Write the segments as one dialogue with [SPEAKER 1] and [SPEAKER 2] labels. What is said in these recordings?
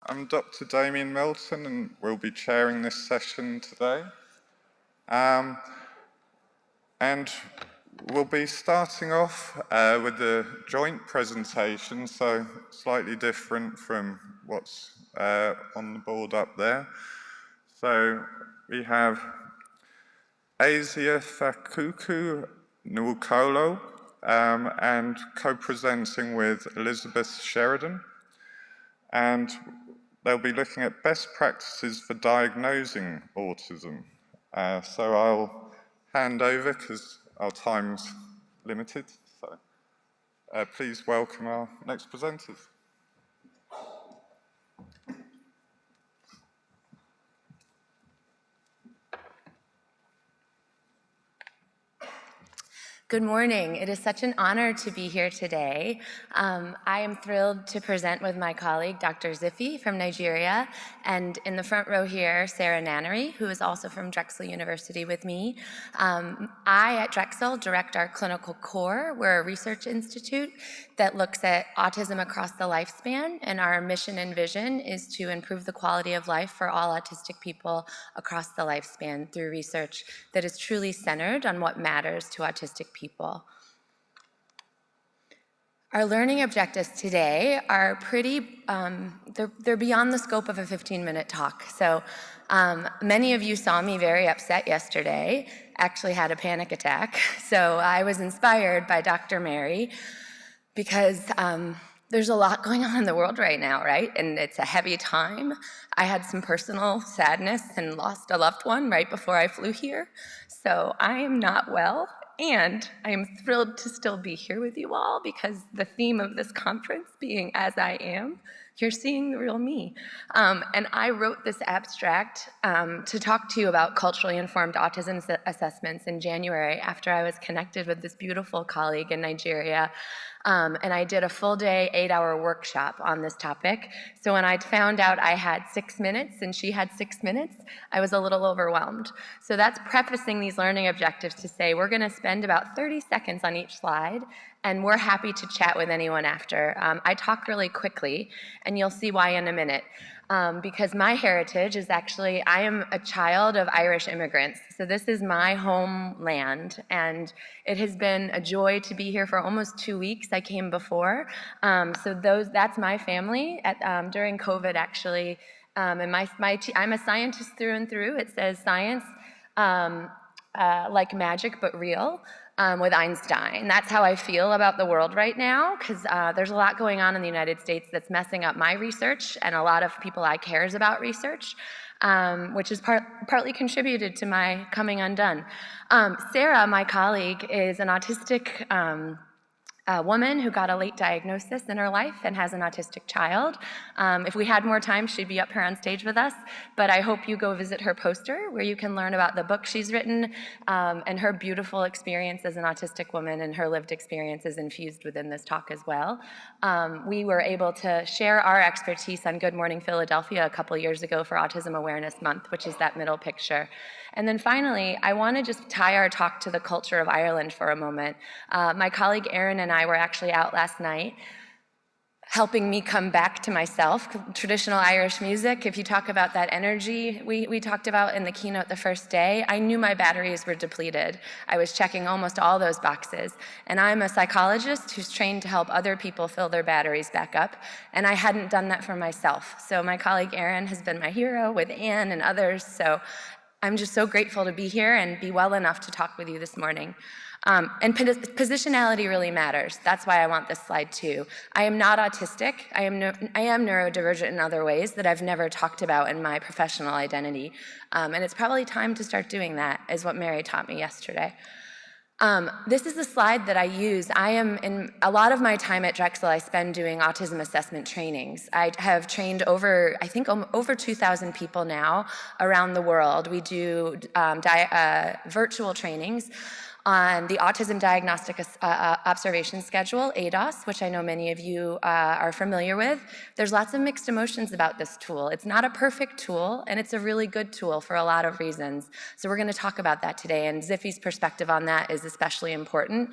[SPEAKER 1] I'm Dr. Damien Melton and we'll be chairing this session today. And we'll be starting off with a joint presentation, so slightly different from what's on the board up there. So we have Eziafakaku Nwokolo and co-presenting with Elizabeth Sheridan. And they'll be looking at best practices for diagnosing autism. So I'll hand over because our time's limited. So please welcome our next presenters.
[SPEAKER 2] Good morning. It is such an honor to be here today. I am thrilled to present with my colleague, Dr. Zifi from Nigeria, and in the front row here, Sarah Nannery, who is also from Drexel University with me. I, at Drexel, direct our clinical core. We're a research institute that looks at autism across the lifespan, and our mission and vision is to improve the quality of life for all autistic people across the lifespan through research that is truly centered on what matters to autistic people. Our learning objectives today are pretty, they're beyond the scope of a 15-minute talk. So many of you saw me very upset yesterday, actually had a panic attack. So I was inspired by Dr. Mary because there's a lot going on in the world right now, right? And it's a heavy time. I had some personal sadness and lost a loved one right before I flew here. So I am not well. And I am thrilled to still be here with you all because the theme of this conference being As I Am, you're seeing the real me. And I wrote this abstract to talk to you about culturally informed autism assessments in January after I was connected with this beautiful colleague in Nigeria. And I did a full day, 8-hour workshop on this topic. So when I found out I had 6 minutes and she had 6 minutes, I was a little overwhelmed. So that's prefacing these learning objectives to say we're gonna spend about 30 seconds on each slide, and we're happy to chat with anyone after. I talk really quickly, and you'll see why in a minute. Because my heritage is actually, I am a child of Irish immigrants. So this is my homeland, and it has been a joy to be here for almost 2 weeks. I came before. So that's my family during COVID, actually. And I'm a scientist through and through. It says science like magic, but real. With Einstein. That's how I feel about the world right now, because there's a lot going on in the United States that's messing up my research and a lot of people I cares about research, which has partly contributed to my coming undone. Sarah, my colleague, is an autistic woman who got a late diagnosis in her life and has an autistic child. If we had more time, she'd be up here on stage with us, but I hope you go visit her poster where you can learn about the book she's written and her beautiful experience as an autistic woman, and her lived experience is infused within this talk as well. We were able to share our expertise on Good Morning Philadelphia a couple years ago for Autism Awareness Month, which is that middle picture. And then finally, I want to just tie our talk to the culture of Ireland for a moment. My colleague Erin and I were actually out last night helping me come back to myself. Traditional Irish music, if you talk about that energy we talked about in the keynote the first day, I knew my batteries were depleted. I was checking almost all those boxes. And I'm a psychologist who's trained to help other people fill their batteries back up, and I hadn't done that for myself. So my colleague Erin has been my hero with Anne and others, so I'm just so grateful to be here and be well enough to talk with you this morning. And positionality really matters. That's why I want this slide too. I am not autistic. I am neurodivergent in other ways that I've never talked about in my professional identity. And it's probably time to start doing that, is what Mary taught me yesterday. This is the slide that I use. I am, in a lot of my time at Drexel, I spend doing autism assessment trainings. I have trained over 2,000 people now around the world. We do virtual trainings on the Autism Diagnostic Observation Schedule, ADOS, which I know many of you are familiar with. There's lots of mixed emotions about this tool. It's not a perfect tool, and it's a really good tool for a lot of reasons. So we're going to talk about that today, and Ziffy's perspective on that is especially important.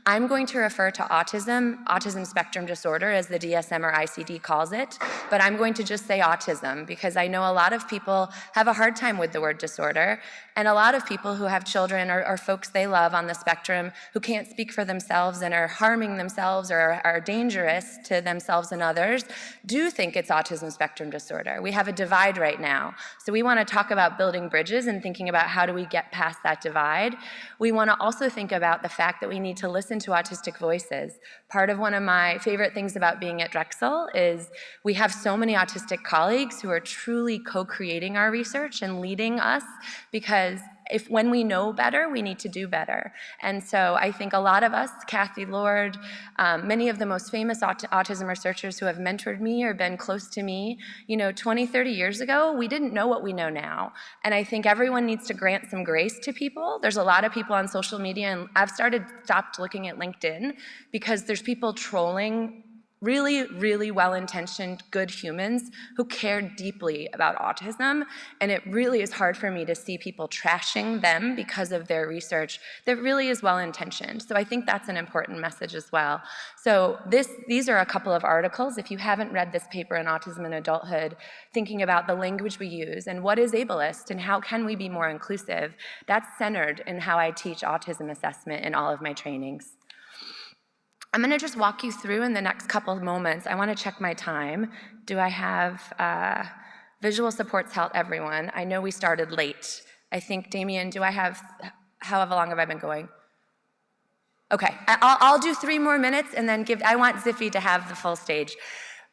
[SPEAKER 2] I'm going to refer to autism spectrum disorder, as the DSM or ICD calls it, but I'm going to just say autism because I know a lot of people have a hard time with the word disorder, and a lot of people who have children or folks they love on the spectrum who can't speak for themselves and are harming themselves or are dangerous to themselves and others do think it's autism spectrum disorder. We have a divide right now. So we want to talk about building bridges and thinking about how do we get past that divide. We want to also think about the fact that we need to listen to autistic voices. Part of one of my favorite things about being at Drexel is we have so many autistic colleagues who are truly co-creating our research and leading us, because when we know better, we need to do better. And so I think a lot of us, Kathy Lord, many of the most famous autism researchers who have mentored me or been close to me, 20, 30 years ago, we didn't know what we know now. And I think everyone needs to grant some grace to people. There's a lot of people on social media, and I've stopped looking at LinkedIn because there's people trolling really, really well-intentioned, good humans who care deeply about autism, and it really is hard for me to see people trashing them because of their research that really is well-intentioned. So I think that's an important message as well. So these are a couple of articles. If you haven't read this paper in Autism in Adulthood, thinking about the language we use and what is ableist and how can we be more inclusive, that's centered in how I teach autism assessment in all of my trainings. I'm going to just walk you through in the next couple of moments. I want to check my time. Do I have visual supports help everyone? I know we started late. I think, Damien, however long have I been going? Okay, I'll do 3 more minutes and then I want Ziffy to have the full stage.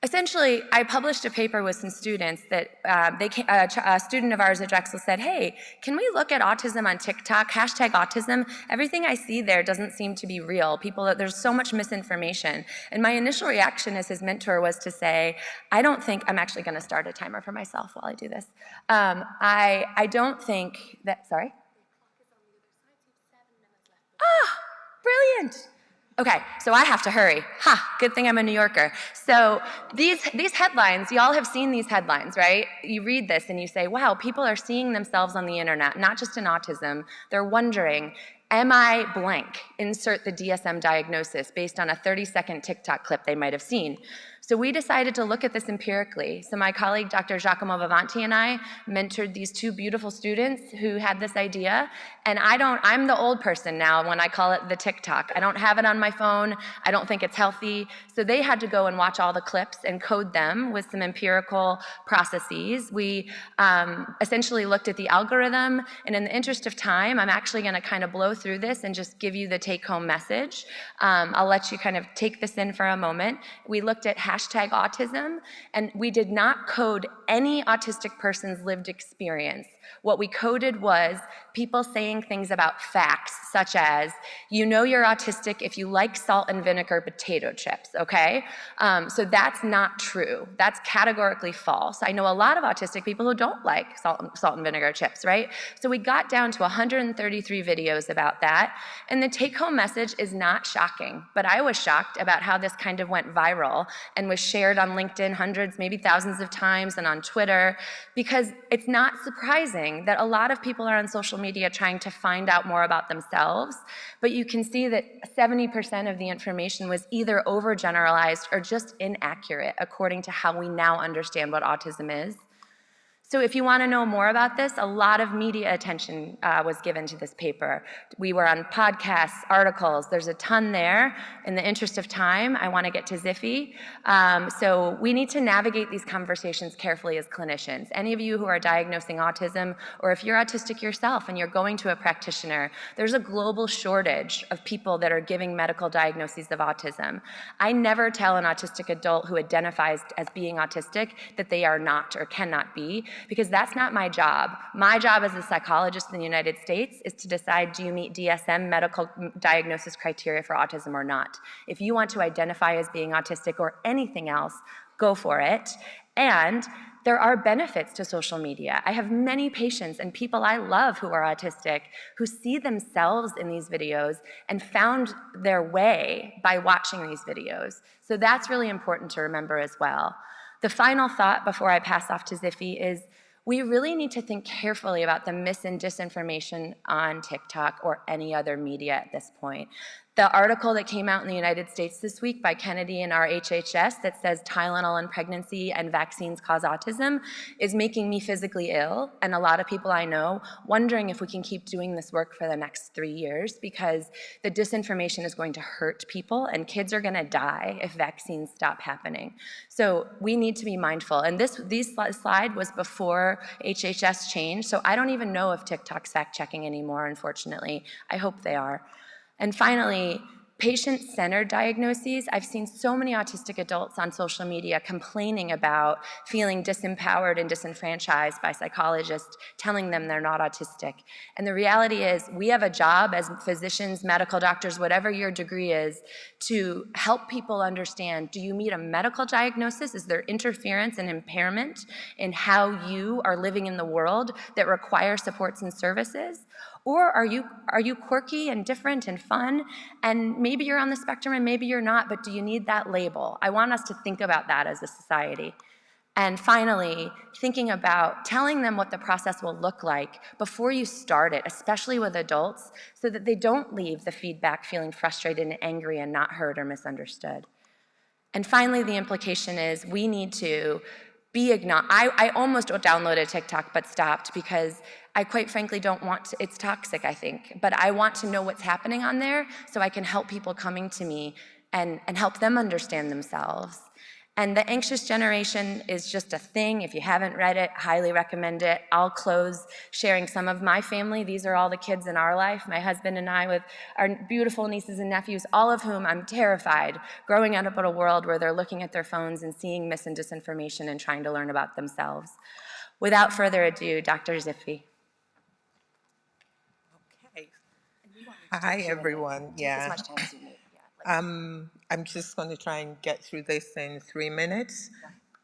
[SPEAKER 2] Essentially, I published a paper with some students that a student of ours at Drexel said, hey, can we look at autism on TikTok, #autism? Everything I see there doesn't seem to be real. There's so much misinformation. And my initial reaction as his mentor was to say, I'm actually going to start a timer for myself while I do this. I don't think that, sorry? Ah, brilliant. Okay, so I have to hurry. Good thing I'm a New Yorker. So these headlines, y'all have seen these headlines, right? You read this and you say, wow, people are seeing themselves on the internet, not just in autism. They're wondering, am I blank? Insert the DSM diagnosis based on a 30-second TikTok clip they might have seen. So we decided to look at this empirically. So my colleague, Dr. Giacomo Vivanti, and I mentored these 2 beautiful students who had this idea. And I'm the old person now when I call it the TikTok. I don't have it on my phone. I don't think it's healthy. So they had to go and watch all the clips and code them with some empirical processes. We essentially looked at the algorithm. And in the interest of time, I'm actually going to kind of blow through this and just give you the take-home message. I'll let you kind of take this in for a moment. We looked at #autism, and we did not code any autistic person's lived experience. What we coded was people saying things about facts, such as, you're autistic if you like salt and vinegar potato chips, okay? So that's not true. That's categorically false. I know a lot of autistic people who don't like salt and vinegar chips, right? So we got down to 133 videos about that, and the take-home message is not shocking, but I was shocked about how this kind of went viral and was shared on LinkedIn hundreds, maybe thousands of times, and on Twitter, because it's not surprising that a lot of people are on social media trying to find out more about themselves, but you can see that 70% of the information was either overgeneralized or just inaccurate according to how we now understand what autism is. So if you want to know more about this, a lot of media attention was given to this paper. We were on podcasts, articles, there's a ton there. In the interest of time, I want to get to Ziffy. So we need to navigate these conversations carefully as clinicians. Any of you who are diagnosing autism, or if you're autistic yourself and you're going to a practitioner, there's a global shortage of people that are giving medical diagnoses of autism. I never tell an autistic adult who identifies as being autistic that they are not or cannot be, because that's not my job. My job as a psychologist in the United States is to decide, do you meet DSM medical diagnosis criteria for autism or not? If you want to identify as being autistic or anything else, go for it. And there are benefits to social media. I have many patients and people I love who are autistic who see themselves in these videos and found their way by watching these videos. So that's really important to remember as well. The final thought before I pass off to Ziffy is we really need to think carefully about the mis and disinformation on TikTok or any other media at this point. The article that came out in the United States this week by Kennedy and our HHS that says Tylenol in pregnancy and vaccines cause autism is making me physically ill, and a lot of people I know wondering if we can keep doing this work for the next 3 years, because the disinformation is going to hurt people and kids are going to die if vaccines stop happening. So we need to be mindful. And this slide was before HHS changed, so I don't even know if TikTok's fact-checking anymore, unfortunately. I hope they are. And finally, patient-centered diagnoses. I've seen so many autistic adults on social media complaining about feeling disempowered and disenfranchised by psychologists telling them they're not autistic. And the reality is we have a job as physicians, medical doctors, whatever your degree is, to help people understand, do you meet a medical diagnosis? Is there interference and impairment in how you are living in the world that require supports and services? Or are you quirky and different and fun, and maybe you're on the spectrum and maybe you're not, but do you need that label? I want us to think about that as a society. And finally, thinking about telling them what the process will look like before you start it, especially with adults, so that they don't leave the feedback feeling frustrated and angry and not heard or misunderstood. And finally, the implication is we need to be I almost downloaded TikTok but stopped because I quite frankly don't want to, it's toxic, I think, but I want to know what's happening on there so I can help people coming to me and help them understand themselves. And the anxious generation is just a thing. If you haven't read it, highly recommend it. I'll close sharing some of my family. These are all the kids in our life, my husband and I with our beautiful nieces and nephews, all of whom I'm terrified growing up in a world where they're looking at their phones and seeing mis and disinformation and trying to learn about themselves. Without further ado, Dr. Ziffy.
[SPEAKER 3] Okay. Hi, everyone. Yeah. I'm just going to try and get through this in 3 minutes.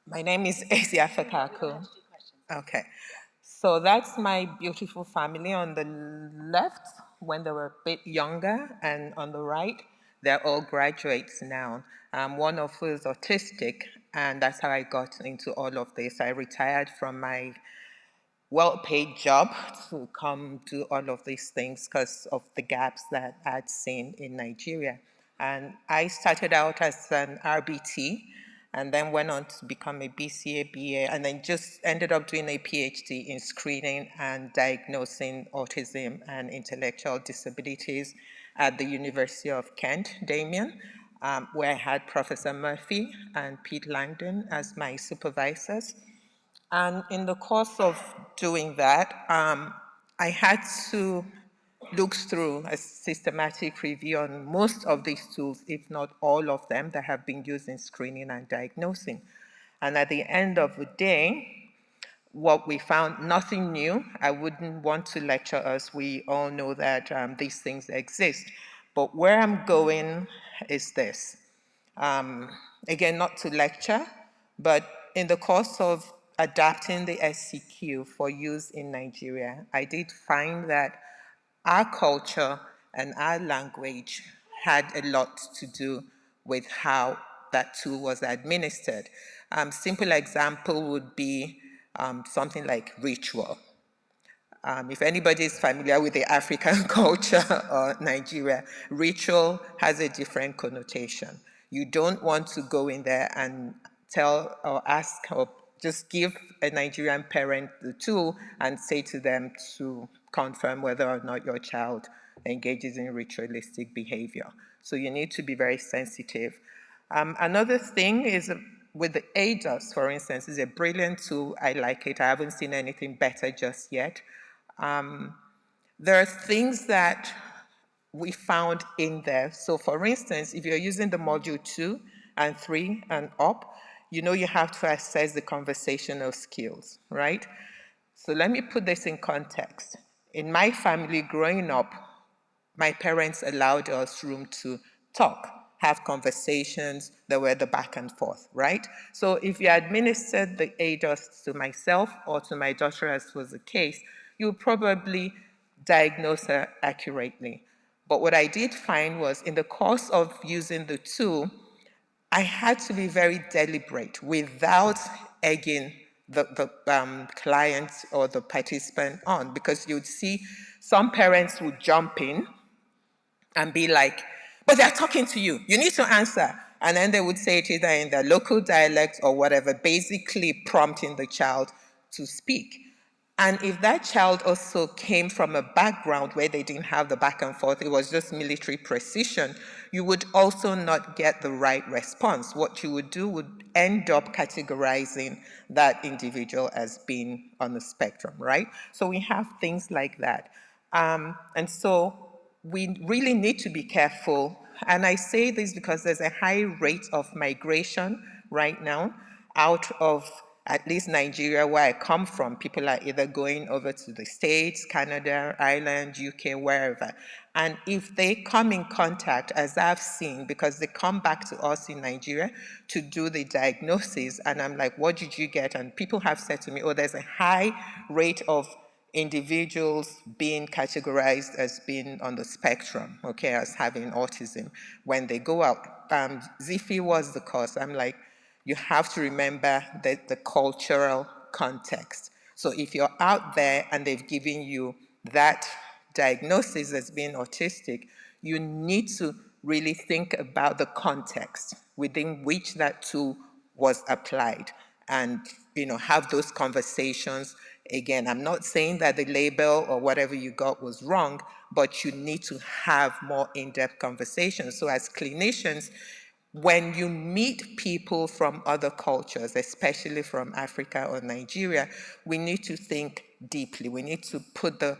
[SPEAKER 3] My name is Eziafakaku. Okay. So that's my beautiful family on the left when they were a bit younger, and on the right, they're all graduates now. One of who is autistic, and that's how I got into all of this. I retired from my well-paid job to come do all of these things because of the gaps that I'd seen in Nigeria. And I started out as an RBT and then went on to become a BCA, BA, and then just ended up doing a PhD in screening and diagnosing autism and intellectual disabilities at the University of Kent, Damien, where I had Professor Murphy and Pete Langdon as my supervisors. And in the course of doing that, I had to look through a systematic review on most of these tools, if not all of them, that have been used in screening and diagnosing. And at the end of the day, what we found, nothing new. I wouldn't want to lecture us. We all know that these things exist. But where I'm going is this. Again, not to lecture, but in the course of adapting the SCQ for use in Nigeria, I did find that our culture and our language had a lot to do with how that tool was administered. Simple example would be something like ritual. If anybody is familiar with the African culture or Nigeria, ritual has a different connotation. You don't want to go in there and tell or ask or just give a Nigerian parent the tool and say to them to confirm whether or not your child engages in ritualistic behavior. So you need to be very sensitive. Another thing is with the ADOS, for instance, is a brilliant tool. I like it. I haven't seen anything better just yet. There are things that we found in there. So for instance, if you're using the module 2 and 3 and up, you know you have to assess the conversational skills, right? So let me put this in context. In my family growing up, my parents allowed us room to talk. have conversations that were the back and forth, right? So if you administered the ADOS to myself or to my daughter, as was the case, you would probably diagnose her accurately. But what I did find was in the course of using the tool, I had to be very deliberate without egging the client or the participant on, because you'd see some parents would jump in and be like, but they're talking to you, you need to answer. And then they would say it either in their local dialect or whatever, basically prompting the child to speak. And if that child also came from a background where they didn't have the back and forth, it was just military precision, you would also not get the right response. What you would do would end up categorizing that individual as being on the spectrum, right? So we have things like that. And so we really need to be careful. And I say this because there's a high rate of migration right now out of at least Nigeria, where I come from. People are either going over to the States, Canada, Ireland, UK, wherever. And if they come in contact, as I've seen, because they come back to us in Nigeria to do the diagnosis, and I'm like, what did you get? And people have said to me, oh, there's a high rate of individuals being categorized as being on the spectrum, okay, as having autism when they go out. Zifi was the cause. I'm like, you have to remember that the cultural context. So if you're out there and they've given you that diagnosis as being autistic, you need to really think about the context within which that tool was applied and, you know, have those conversations. Again, I'm not saying that the label or whatever you got was wrong, but you need to have more in-depth conversations. So as clinicians, when you meet people from other cultures, especially from Africa or Nigeria, we need to think deeply. We need to put the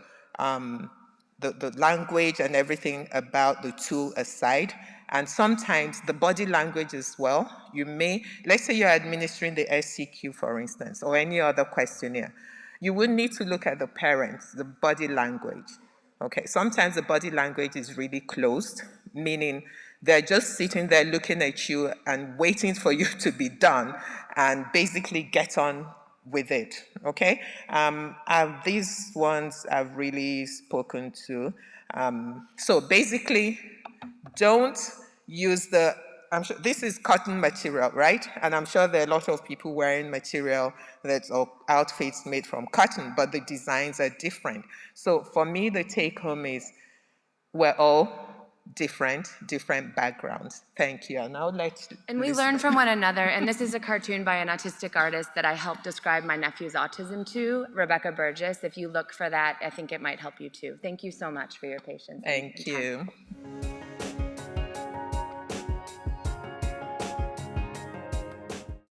[SPEAKER 3] language and everything about the tool aside. And sometimes the body language as well. You may, let's say you're administering the SCQ, for instance, or any other questionnaire. You would need to look at the parents, the body language. Okay, sometimes the body language is really closed, meaning they're just sitting there looking at you and waiting for you to be done and basically get on with it, okay? These ones I've really spoken to. So basically, don't use the, I'm sure this is cotton material, right? And I'm sure there are a lot of people wearing material that's or outfits made from cotton, but the designs are different. So for me, the take home is we're all different backgrounds. Thank you. And I'll let
[SPEAKER 2] And we learn from one another. And this is a cartoon by an autistic artist that I helped describe my nephew's autism to, Rebecca Burgess. If you look for that, I think it might help you too. Thank you so much for your patience.
[SPEAKER 3] Thank you.